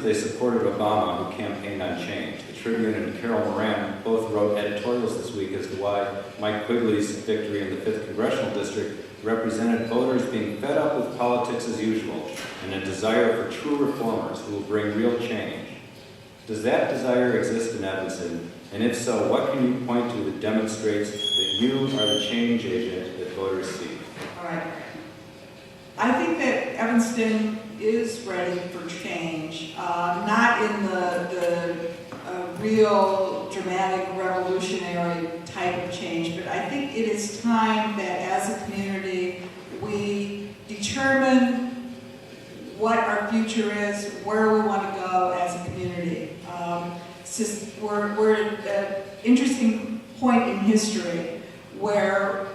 they supported Obama, who campaigned on change. The Tribune and Carol Moran both wrote editorials this week as to why Mike Quigley's victory in the 5th Congressional District represented voters being fed up with politics as usual and a desire for true reformers who will bring real change. Does that desire exist in Evanston? And if so, what can you point to that demonstrates that you are the change agent that voters seek? All right. I think that Evanston is ready for change, not in the real dramatic revolutionary type of change, but I think it is time that as a community we determine what our future is, where we want to go as a community. We're at an interesting point in history where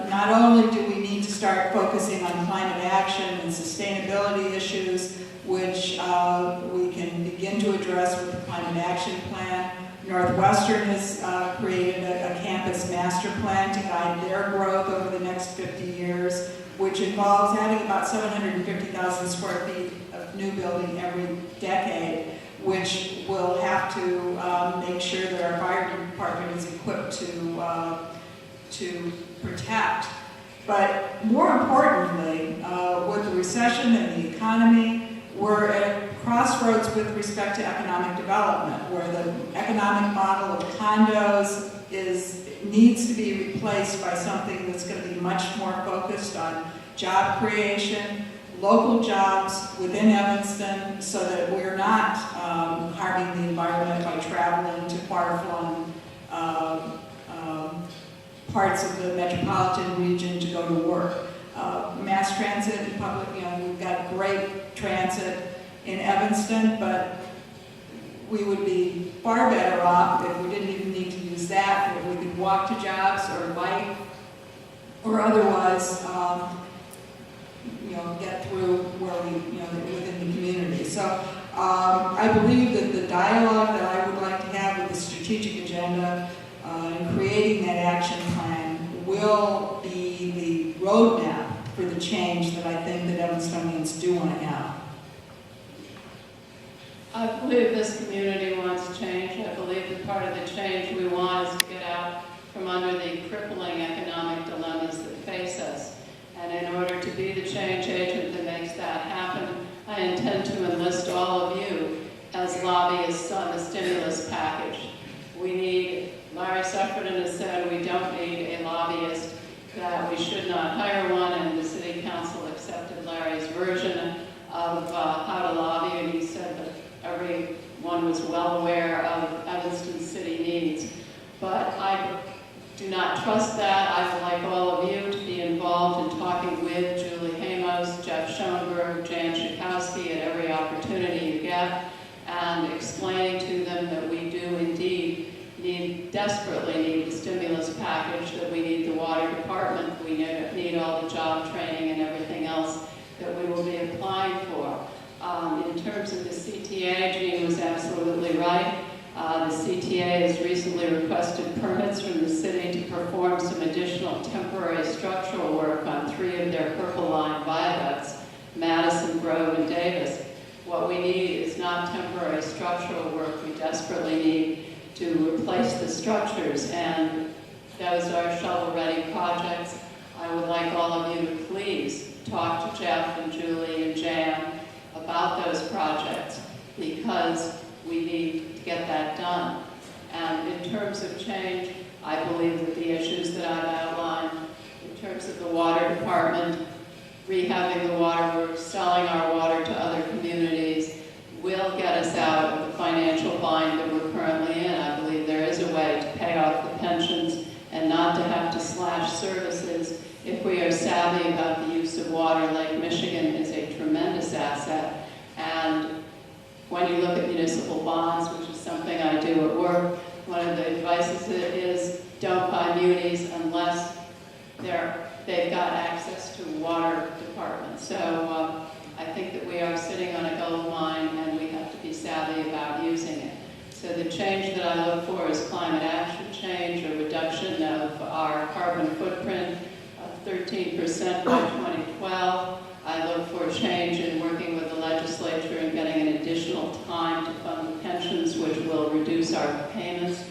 not only do we need to start focusing on climate action and sustainability issues, which we can begin to address with the Climate Action Plan. Northwestern has created a campus master plan to guide their growth over the next 50 years, which involves adding about 750,000 square feet of new building every decade, which will have to make sure that our fire department is equipped to protect. But more importantly, with the recession and the economy, we're at a crossroads with respect to economic development, where the economic model of condos needs to be replaced by something that's going to be much more focused on job creation, local jobs within Evanston, so that we're not harming the environment by traveling to far-flung parts of the metropolitan region to go to work. Mass transit and public, we've got great transit in Evanston, but we would be far better off if we didn't even need to use that, if we could walk to jobs or bike or otherwise, get through where we, within the community. So I believe that the dialogue that I would like to have with the strategic agenda in creating that action plan will be the roadmap for the change that I think that Evanstonians do want to have. I believe this community wants change. I believe that part of the change we want is to get out from under the crippling economic dilemmas that face us. And in order to be the change agent that makes that happen, I intend to enlist all of you as lobbyists on the stimulus package. We need, Larry Sufferton has said we don't need a lobbyist, that we should not hire one, and the City Council accepted Larry's version of how to lobby, and he said that everyone was well aware of Evanston's city needs. But I do not trust that. I would like all of you to be involved in talking with Julie Hamos, Jeff Schoenberg, Jeanne Schakowsky at every opportunity you get, and explaining to them that we do indeed desperately need the stimulus package, that we need the water department, we need all the job training and everything else that we will be applying for. In terms of the CTA, Jeanne was absolutely right. The CTA has recently requested permits from the city to perform some additional temporary structural work on 3 of their Purple Line viaducts, Madison, Grove, and Davis. What we need is not temporary structural work. We desperately need to replace the structures, and those are shovel-ready projects. I would like all of you to please talk to Jeff and Julie and Jan about those projects, because we need to get that done. And in terms of change, I believe that the issues that I've outlined, in terms of the water department, rehabbing the waterworks, selling our water to other communities, will get us out of the financial bind that we're currently in. I believe there is a way to pay off the pensions and not to have to slash services. If we are savvy about the use of water, Lake Michigan is a tremendous asset. And when you look at municipal bonds, which is something I do at work, one of the advices is don't buy munis unless they've got access to water department. So I think that we are sitting on a gold mine, and we have to be savvy about using it. So the change that I look for is climate action change, a reduction of our carbon footprint of 13% by 2012. I look for change in working with the legislature legislature and getting an additional time to fund the pensions, which will reduce our payments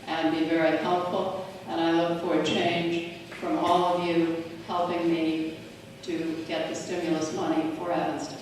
and be very helpful. And I look for change from all of you helping me to get the stimulus money for Evanston.